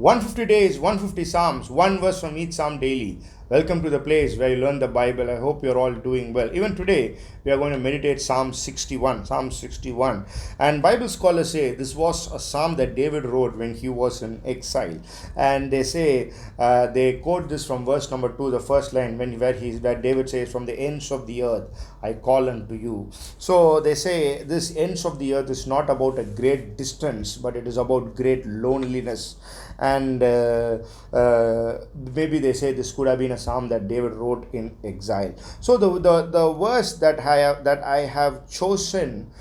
150 days, 150 Psalms, one verse from each Psalm daily. Welcome to the place where you learn the Bible. I hope you're all doing well. Even today, we are going to meditate Psalm 61. Psalm 61. And Bible scholars say this was a psalm that David wrote when he was in exile. And they say, they quote this from verse number 2, the first line, where David says, "From the ends of the earth, I call unto you." So they say this ends of the earth is not about a great distance, but it is about great loneliness. And maybe they say this could have been a psalm that David wrote in exile. So the verse that I have chosen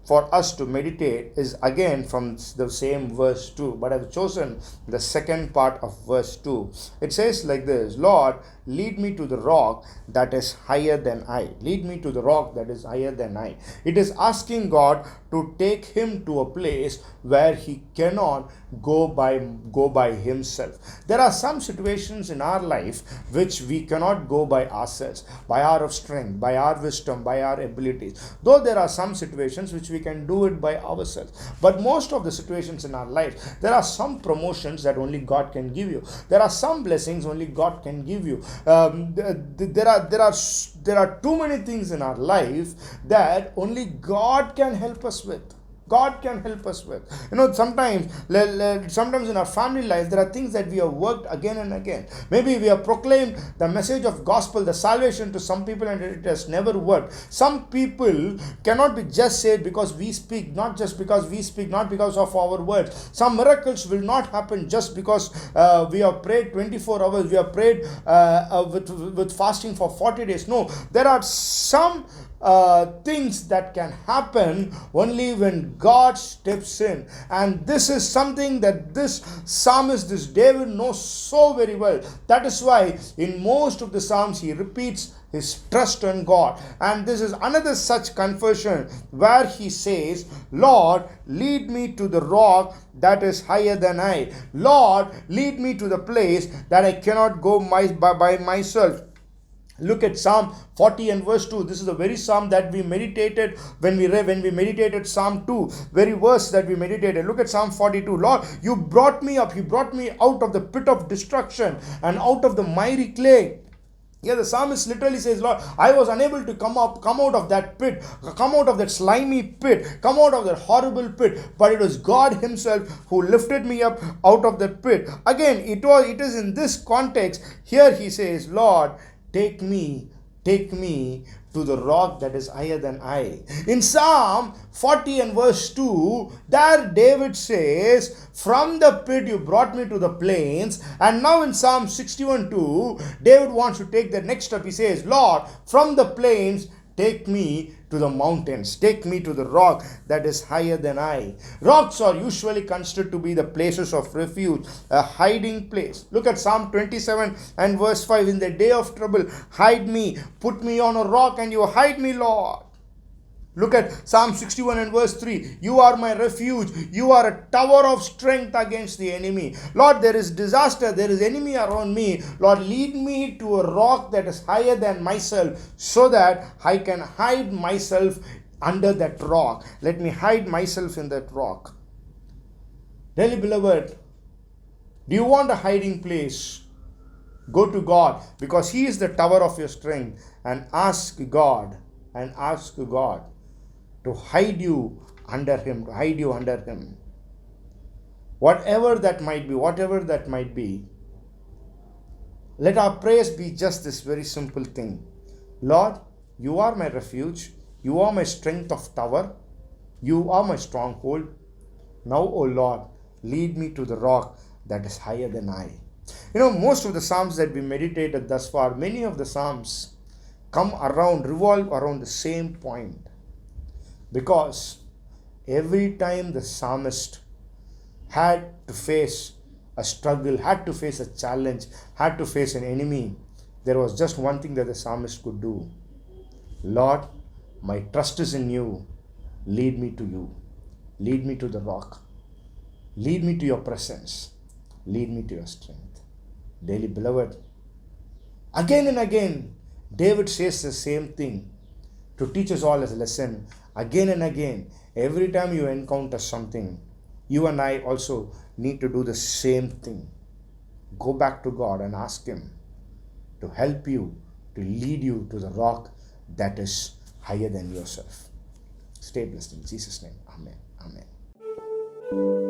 for us to meditate is again from the same verse 2, but I've chosen the second part of verse 2. It says like this: "Lord, lead me to the rock that is higher than I." Lead me to the rock that is higher than I. It is asking God to take him to a place where he cannot go by himself. There are some situations in our life which we cannot go by ourselves, by our strength, by our wisdom, by our abilities. Though there are some situations which we can do it by ourselves, but most of the situations in our life, there are some promotions that only God can give you. There are some blessings only God can give you. There are too many things in our life that only God can help us with. God can help us with. Sometimes in our family life, there are things that we have worked again and again. Maybe we have proclaimed the message of gospel, the salvation to some people, and it has never worked. Some people cannot be just saved because we speak, not because of our words. Some miracles will not happen just because we have prayed 24 hours, we have prayed with fasting for 40 days. No, there are some things that can happen only when God steps in. And this is something that this psalmist, this David, knows so very well. That is why in most of the psalms he repeats his trust in God. And this is another such confession where he says, "Lord, lead me to the rock that is higher than I." Lord, lead me to the place that I cannot go by myself. Look at Psalm 40 and verse 2. This is the very psalm that we meditated when we meditated Psalm 2, very verse that we meditated. Look at Psalm 42. "Lord, you brought me up. You brought me out of the pit of destruction and out of the miry clay." Yeah, the psalmist literally says, "Lord, I was unable to come out of that pit, come out of that slimy pit, come out of that horrible pit, but it was God himself who lifted me up out of that pit." Again, it is in this context. Here he says, "Lord, take me to the rock that is higher than I." In Psalm 40 and verse 2, there David says, "From the pit you brought me to the plains." And now in Psalm 61:2, David wants to take the next step. He says, "Lord, from the plains take me to the mountains. Take me to the rock that is higher than I." Rocks are usually considered to be the places of refuge, a hiding place. Look at Psalm 27 and verse 5. "In the day of trouble, hide me. Put me on a rock and you hide me, Lord." Look at Psalm 61 and verse 3. "You are my refuge. You are a tower of strength against the enemy." Lord, there is disaster. There is enemy around me. Lord, lead me to a rock that is higher than myself so that I can hide myself under that rock. Let me hide myself in that rock. Dearly beloved, do you want a hiding place? Go to God, because He is the tower of your strength, and ask God to hide you under Him, Whatever that might be, let our prayers be just this very simple thing. "Lord, you are my refuge. You are my strength of tower. You are my stronghold. Now, O Lord, lead me to the rock that is higher than I." Most of the Psalms that we meditated thus far, many of the Psalms revolve around the same point. Because every time the psalmist had to face a struggle, had to face a challenge, had to face an enemy, there was just one thing that the psalmist could do. "Lord, my trust is in you. Lead me to you. Lead me to the rock. Lead me to your presence. Lead me to your strength." Dearly beloved, again and again, David says the same thing to teach us all as a lesson. Again and again, every time you encounter something, You and I also need to do the same thing. Go back to God and ask Him to help you, to lead you to the rock that is higher than yourself. Stay blessed in Jesus' name. Amen. Amen.